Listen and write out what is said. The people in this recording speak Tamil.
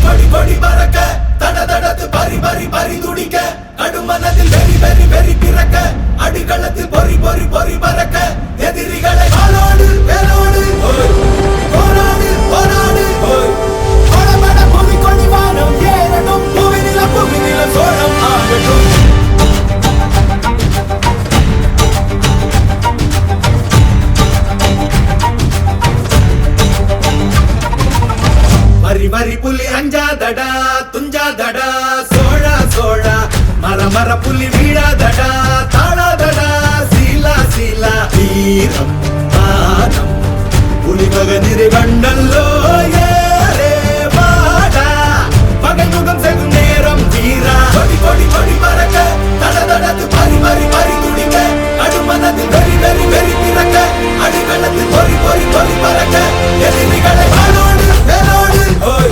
கொடி கொடி பறக்க தட தடத்து பறி பறி பறி துடிக்க கடுமனதில் வெறி வெறி வெறி பிறக்க அடிகளத்தில் பொறி பொறி பொறி பறக்க எதிரிகளை காலோடு வேலோடு போராடு போராடு படபட புவி கொடி வானம் ஏறட்டும் புவி நில சோழம் ஆகட்டும் மரி மரி புலி அஞ்சாதடா துஞ்சாதடா சோழா சோழா மர மர புலி வீழாதடா தாழாதடா சீலா சீலா வீரம் மானம் புலி மகனிரு கண்டல்லோ